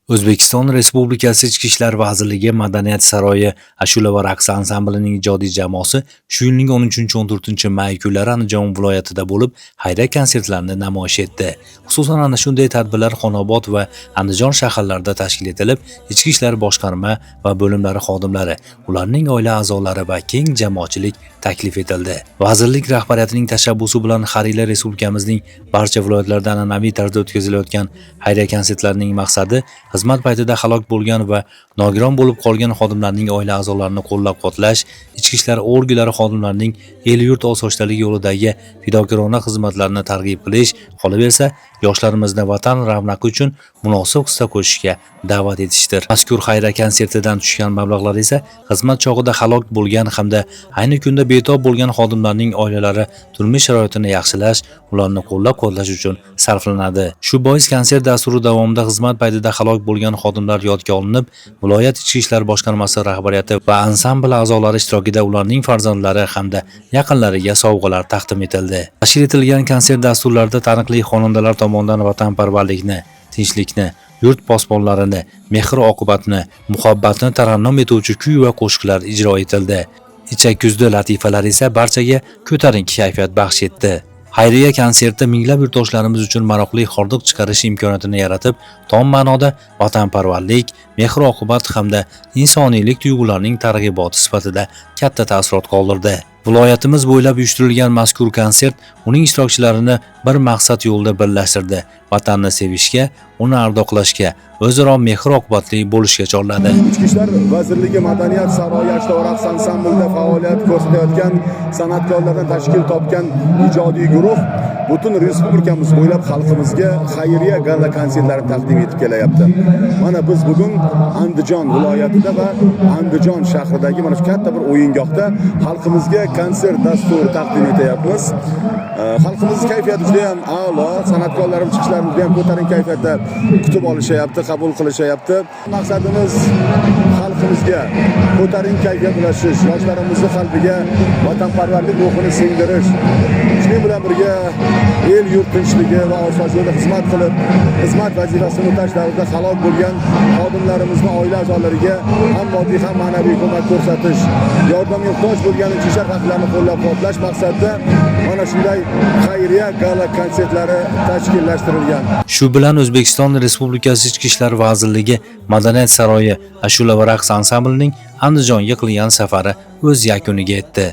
O'zbekiston Respublikasi Ichki ishlar vazirligi Madaniyat saroyi ashula va raqs ansamblining ijodiy jamoasi shu yilning 13-14 may kunlari Andijon viloyatida bo'lib, xayriya konsertlarini namoyish etdi. Xususan ana shunday tadbirlar Xonobod va Andijon shaharlarida tashkil etilib, ichki ishlar boshqarma va bo'limlari xodimlari, ularning oila a'zolari va keng jamoatchilik taklif etildi. Vazirlik rahbariyatining tashabbusi bilan har yili respublikamizning barcha viloyatlarida an'anaviy tarzda o'tkazilayotgan xayriya konsertlarining maqsadi xizmat paytida halok bo'lgan va nogiron bo'lib qolgan xodimlarning oila a'zolarini qo'llab-quvvatlash, ichki ishlar organlari xodimlarining el-yurt osoyishtaligi yo'lidagi fidokorona xizmatlarini targ'ib qilish, qolaversa, yoshlarimizni vatan ravnaqi uchun munosib hissa qo'shishga da'vat etishdir. Mazkur xayriya konsertidan tushgan mablag'lar esa xizmat chog'ida halok bo'lgan hamda ayni kunda betob bo'lgan xodimlarning oilalari turmush sharoitini yaxshilash, ularni qo'llab-quvvatlash uchun sarflanadi. Shu bois konsert dasturi davomida xizmat paytida halok bo'lgan xodimlar yodga olinib, viloyat ichki ishlar boshqarmasi rahbariyati va ansambl a'zolari ishtirokida ularning farzandlari hamda yaqinlariga sovg'alar taqdim etildi. Tashkil etilgan konsert dasturlarida taniqli xonandalar tomonidan vatanparvarlikni, tinchlikni, yurt posbonlarini, mehr-oqibatni, muhabbatni tarannum etuvchi kuy va qo'shiqlar ijro etildi. Ichak-kuzda latifalar esa barchaga ko'tarinki kayfiyat baxsh etdi. Xayriya konserti minglab yurtdoshlarimiz uchun maroqli hordiq chiqarish imkoniyatini yaratib, tom ma'noda vatanparvarlik, mehr-oqibat hamda insoniylik tuyg'ularining targ'iboti sifatida katta taassurot qoldirdi. Viloyatimiz bo'ylab uyushtirilgan mazkur konsert uning ishtirokchilarini bir maqsad yo'lida birlashtirdi: vatanni sevishga, uni ardoqlashga, o'zaro mehr-oqibatli bo'lishga chorladi. Ichki ishlar vazirligi Madaniyat saroyi ashula va raqs ansamblida faoliyat ko'rsatayotgan san'atkorlardan tashkil topgan ijodiy guruh butun respublikamiz bo'ylab xalqimizga xayriya gala konsertlarini taqdim etib kelyapti. Mana biz bugun Andijon viloyatida va Andijon shahridagi mana shu katta bir o'yingohda xalqimizga konsert dasturi taqdim etyapmiz. Xalqimiz kayfiyati juda ham a'lo, san'atkorlarimiz chiqishlarini juda ham ko'tarinki kayfiyatda kutib olishyapti, qabul qilishyapti. Maqsadimiz xalqimizga ko'tarinki kayfiyat ulashish, yoshlarimizni qalbiga vatanparvarlik ruhini singdirish, shuning bilan birga el yurt tinchligi va osoyishtalik xizmat qilib, xizmat vazifasini o'tash davrida halok bo'lgan xodimlarimizni oila a'zolariga ham moddiy ham ma'naviy ko'mak ko'rsatish, yordamga muhtoj bo'lgan ichki ishlar haqlarini qo'llab-quvvatlash maqsadida mana shunday xayriya gala konsertlari tashkillashtirilgan. Shu bilan O'zbekiston Respublikasi Ichki ishlar vazirligi Madaniyat saroyi ashula va raqs ansamblining Andijonga qilgan safari o'z yakuniga yetdi.